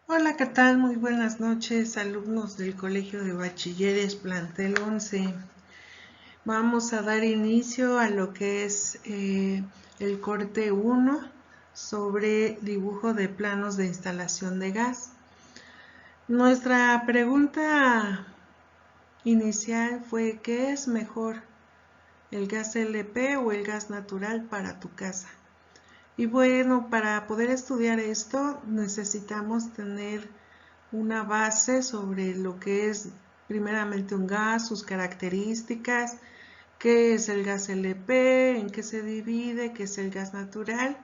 Hola, ¿qué tal? Muy buenas noches, alumnos del Colegio de Bachilleres Plantel 11. Vamos a dar inicio a lo que es el corte 1 sobre dibujo de planos de instalación de gas. Nuestra pregunta inicial fue: ¿qué es mejor, el gas LP o el gas natural para tu casa? Y bueno, para poder estudiar esto necesitamos tener una base sobre lo que es primeramente un gas, sus características, qué es el gas LP, en qué se divide, qué es el gas natural,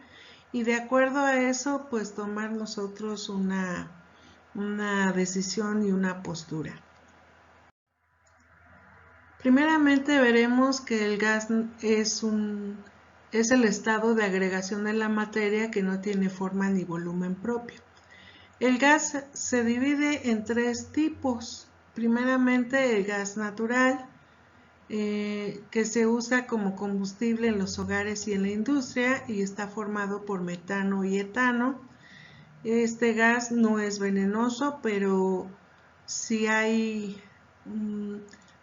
y de acuerdo a eso pues tomar nosotros una decisión y una postura. Primeramente veremos que el gas es el estado de agregación de la materia que no tiene forma ni volumen propio. El gas se divide en tres tipos. Primeramente, el gas natural, que se usa como combustible en los hogares y en la industria y está formado por metano y etano. Este gas no es venenoso, pero si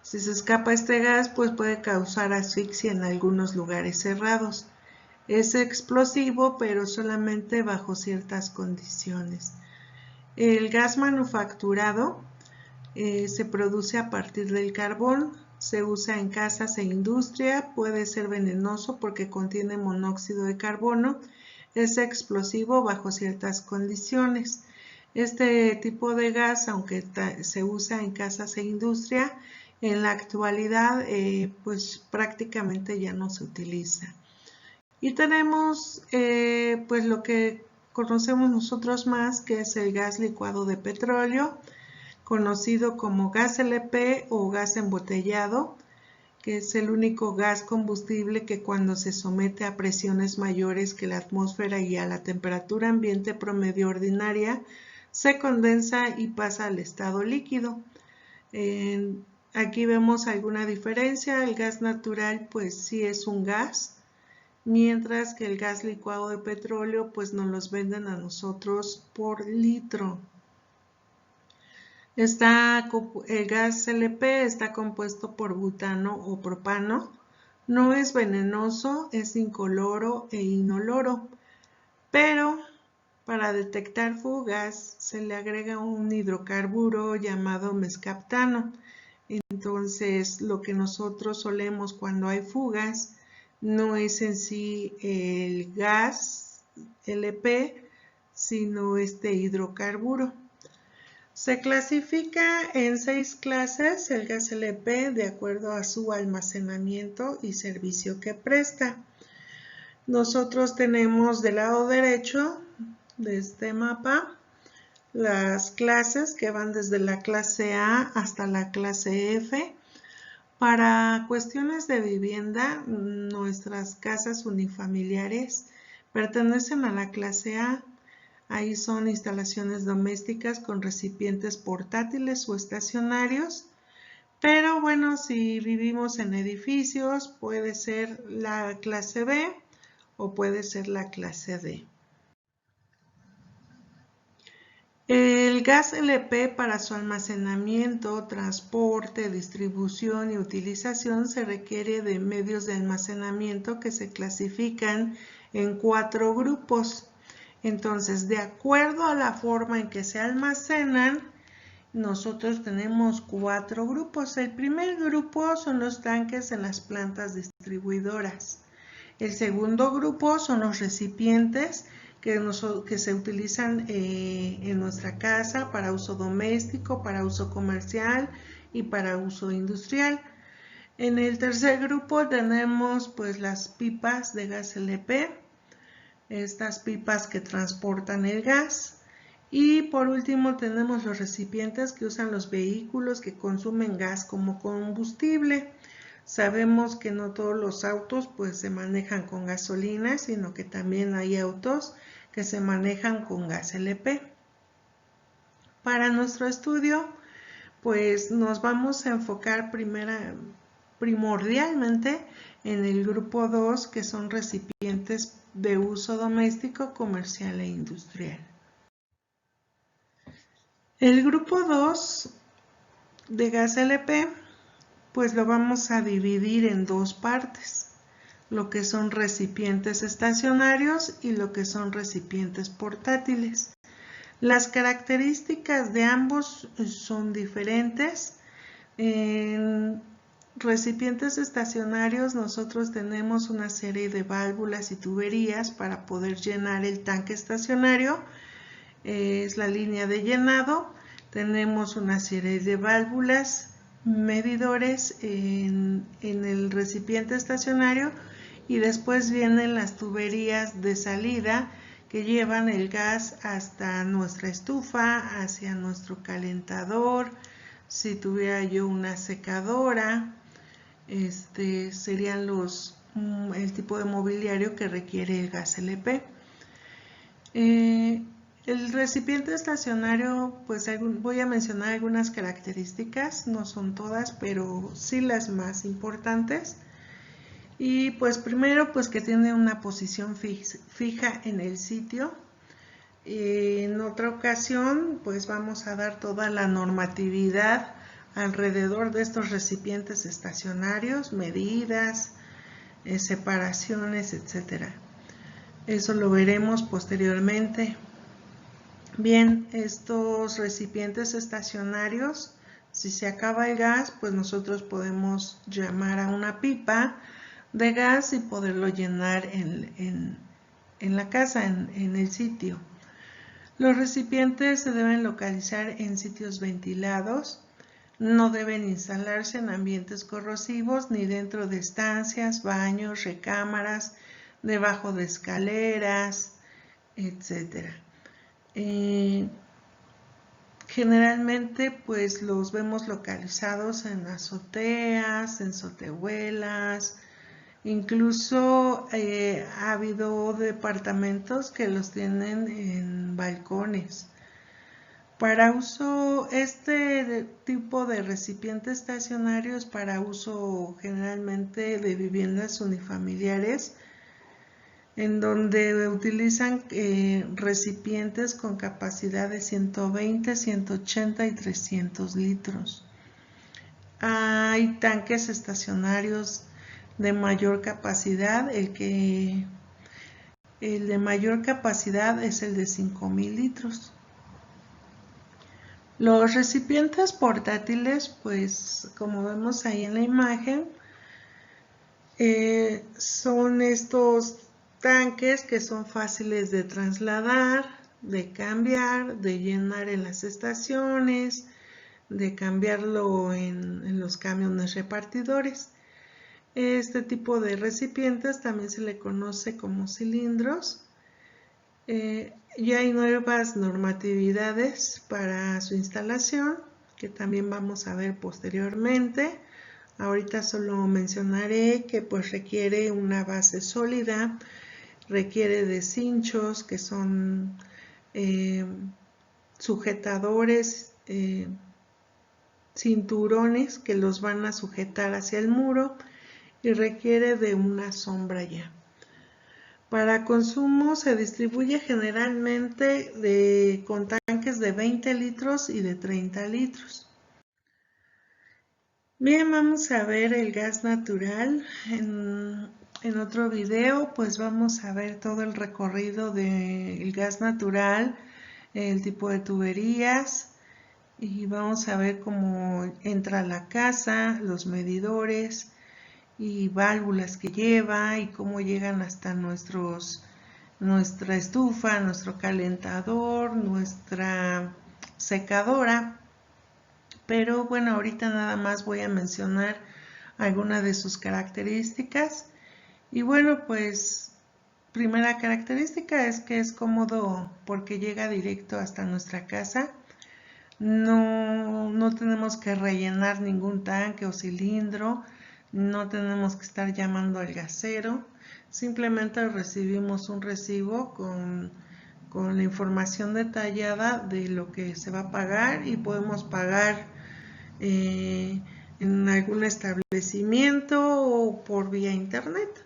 si se escapa este gas, pues puede causar asfixia en algunos lugares cerrados. Es explosivo, pero solamente bajo ciertas condiciones. El gas manufacturado se produce a partir del carbón, se usa en casas e industria, puede ser venenoso porque contiene monóxido de carbono, es explosivo bajo ciertas condiciones. Este tipo de gas, aunque se usa en casas e industria, en la actualidad pues prácticamente ya no se utiliza. Y tenemos pues lo que conocemos nosotros más, que es el gas licuado de petróleo, conocido como gas LP o gas embotellado, que es el único gas combustible que cuando se somete a presiones mayores que la atmósfera y a la temperatura ambiente promedio ordinaria, se condensa y pasa al estado líquido. Aquí vemos alguna diferencia. El gas natural pues sí es un gas, mientras que el gas licuado de petróleo pues nos los venden a nosotros por litro. El gas LP está compuesto por butano o propano, no es venenoso, es incoloro e inoloro, pero para detectar fugas se le agrega un hidrocarburo llamado mescaptano. Entonces lo que nosotros solemos cuando hay fugas no es en sí el gas LP, sino este hidrocarburo. Se clasifica en 6 clases el gas LP de acuerdo a su almacenamiento y servicio que presta. Nosotros tenemos del lado derecho de este mapa las clases que van desde la clase A hasta la clase F. Para cuestiones de vivienda, nuestras casas unifamiliares pertenecen a la clase A. Ahí son instalaciones domésticas con recipientes portátiles o estacionarios. Pero bueno, si vivimos en edificios, puede ser la clase B o puede ser la clase D. El gas LP, para su almacenamiento, transporte, distribución y utilización se requiere de medios de almacenamiento que se clasifican en 4 grupos. Entonces, de acuerdo a la forma en que se almacenan, nosotros tenemos 4 grupos. El primer grupo son los tanques en las plantas distribuidoras. El segundo grupo son los recipientes que se utilizan en nuestra casa para uso doméstico, para uso comercial y para uso industrial. En el tercer grupo tenemos pues las pipas de gas LP, estas pipas que transportan el gas. Y por último tenemos los recipientes que usan los vehículos que consumen gas como combustible. Sabemos que no todos los autos pues se manejan con gasolina, sino que también hay autos que se manejan con gas LP. Para nuestro estudio pues nos vamos a enfocar primordialmente en el grupo 2, que son recipientes de uso doméstico, comercial e industrial. El grupo 2 de gas LP, pues lo vamos a dividir en dos partes, lo que son recipientes estacionarios y lo que son recipientes portátiles. Las características de ambos son diferentes. En recipientes estacionarios nosotros tenemos una serie de válvulas y tuberías para poder llenar el tanque estacionario. Es la línea de llenado. Tenemos una serie de válvulas, medidores en el recipiente estacionario, y después vienen las tuberías de salida que llevan el gas hasta nuestra estufa, hacia nuestro calentador. Si tuviera yo una secadora, serían el tipo de mobiliario que requiere el gas LP. El recipiente estacionario, pues voy a mencionar algunas características, no son todas, pero sí las más importantes. Y pues primero, pues que tiene una posición fija en el sitio. En otra ocasión, pues vamos a dar toda la normatividad alrededor de estos recipientes estacionarios, medidas, separaciones, etcétera. Eso lo veremos posteriormente. Bien, estos recipientes estacionarios, si se acaba el gas, pues nosotros podemos llamar a una pipa de gas y poderlo llenar en la casa, en el sitio. Los recipientes se deben localizar en sitios ventilados, no deben instalarse en ambientes corrosivos ni dentro de estancias, baños, recámaras, debajo de escaleras, etc. Generalmente pues los vemos localizados en azoteas, en sotehuelas, incluso ha habido departamentos que los tienen en balcones. Para uso, este tipo de recipiente estacionario es para uso generalmente de viviendas unifamiliares, en donde utilizan recipientes con capacidad de 120, 180 y 300 litros. Hay tanques estacionarios de mayor capacidad. El de mayor capacidad es el de 5,000 litros. Los recipientes portátiles, pues como vemos ahí en la imagen, son estos tanques que son fáciles de trasladar, de cambiar, de llenar en las estaciones, de cambiarlo en los camiones repartidores. Este tipo de recipientes también se le conoce como cilindros. Ya hay nuevas normatividades para su instalación, que también vamos a ver posteriormente. Ahorita solo mencionaré que pues requiere una base sólida, requiere de cinchos que son sujetadores, cinturones que los van a sujetar hacia el muro, y requiere de una sombra ya. Para consumo se distribuye generalmente con tanques de 20 litros y de 30 litros. Bien, vamos a ver el gas natural. En otro video pues vamos a ver todo el recorrido del gas natural, el tipo de tuberías, y vamos a ver cómo entra a la casa, los medidores y válvulas que lleva y cómo llegan hasta nuestra estufa, nuestro calentador, nuestra secadora. Pero bueno, ahorita nada más voy a mencionar algunas de sus características. Y bueno, pues primera característica es que es cómodo porque llega directo hasta nuestra casa. No tenemos que rellenar ningún tanque o cilindro. No tenemos que estar llamando al gasero, simplemente recibimos un recibo con la información detallada de lo que se va a pagar, y podemos pagar en algún establecimiento o por vía internet.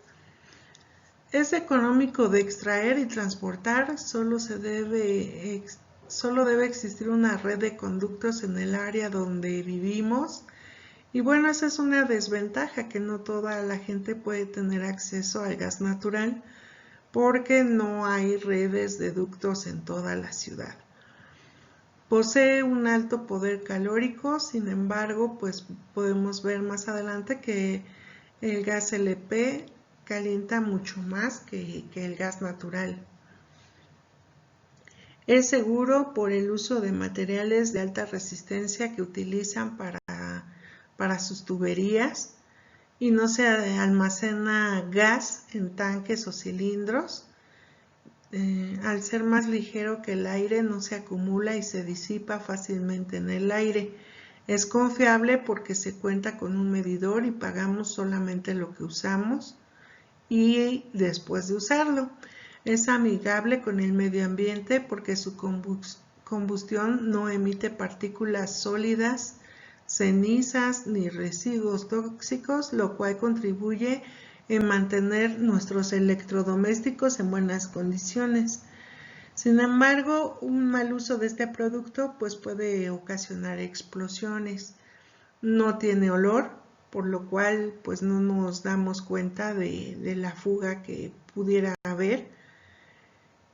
Es económico de extraer y transportar, solo se debe solo debe existir una red de conductos en el área donde vivimos. Y bueno, esa es una desventaja, que no toda la gente puede tener acceso al gas natural porque no hay redes de ductos en toda la ciudad. Posee un alto poder calórico, sin embargo, pues podemos ver más adelante que el gas LP calienta mucho más que el gas natural. Es seguro por el uso de materiales de alta resistencia que utilizan para sus tuberías, y no se almacena gas en tanques o cilindros. Al ser más ligero que el aire, no se acumula y se disipa fácilmente en el aire. Es confiable porque se cuenta con un medidor y pagamos solamente lo que usamos y después de usarlo. Es amigable con el medio ambiente porque su combustión no emite partículas sólidas, cenizas ni residuos tóxicos, lo cual contribuye en mantener nuestros electrodomésticos en buenas condiciones. Sin embargo, un mal uso de este producto pues puede ocasionar explosiones. No tiene olor, por lo cual pues no nos damos cuenta de la fuga que pudiera haber.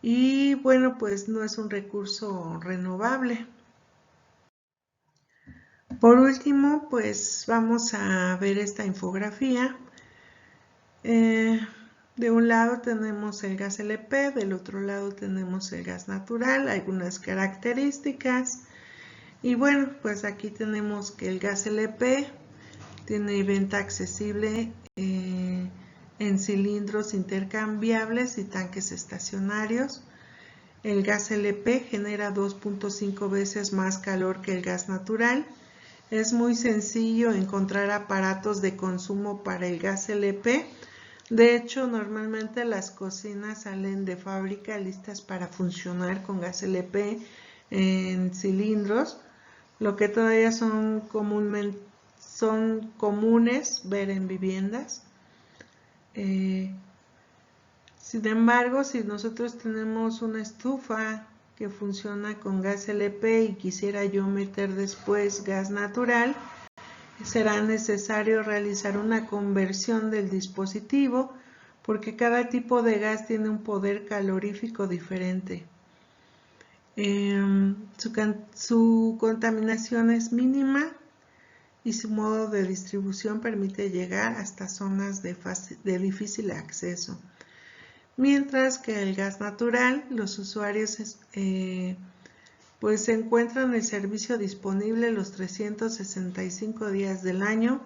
Y bueno, pues no es un recurso renovable. Por último, pues vamos a ver esta infografía. De un lado tenemos el gas LP, del otro lado tenemos el gas natural, algunas características. Y bueno, pues aquí tenemos que el gas LP tiene venta accesible en cilindros intercambiables y tanques estacionarios. El gas LP genera 2.5 veces más calor que el gas natural. Es muy sencillo encontrar aparatos de consumo para el gas LP. De hecho, normalmente las cocinas salen de fábrica listas para funcionar con gas LP en cilindros, lo que todavía son comunes ver en viviendas. Sin embargo, si nosotros tenemos una estufa que funciona con gas LP y quisiera yo meter después gas natural, será necesario realizar una conversión del dispositivo porque cada tipo de gas tiene un poder calorífico diferente. Su contaminación es mínima y su modo de distribución permite llegar hasta zonas de difícil acceso. Mientras que el gas natural, los usuarios pues se encuentran el servicio disponible los 365 días del año.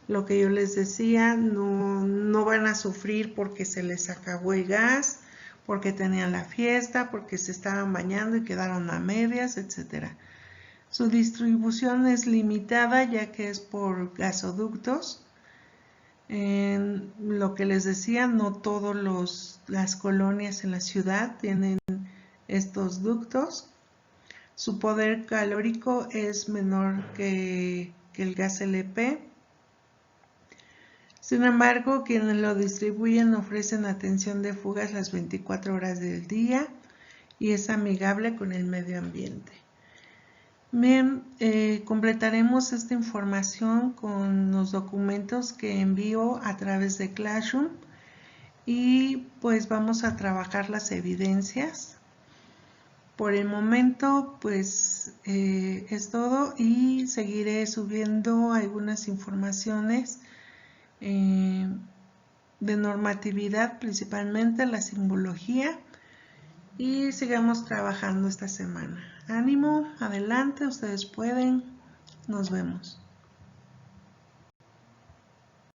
Lo que yo les decía, no van a sufrir porque se les acabó el gas, porque tenían la fiesta, porque se estaban bañando y quedaron a medias, etc. Su distribución es limitada ya que es por gasoductos. En lo que les decía, no todas las colonias en la ciudad tienen estos ductos. Su poder calórico es menor que el gas LP. Sin embargo, quienes lo distribuyen ofrecen atención de fugas las 24 horas del día y es amigable con el medio ambiente. Bien, completaremos esta información con los documentos que envío a través de Classroom y pues vamos a trabajar las evidencias. Por el momento pues es todo y seguiré subiendo algunas informaciones de normatividad, principalmente la simbología, y sigamos trabajando esta semana. Ánimo, adelante, ustedes pueden. Nos vemos.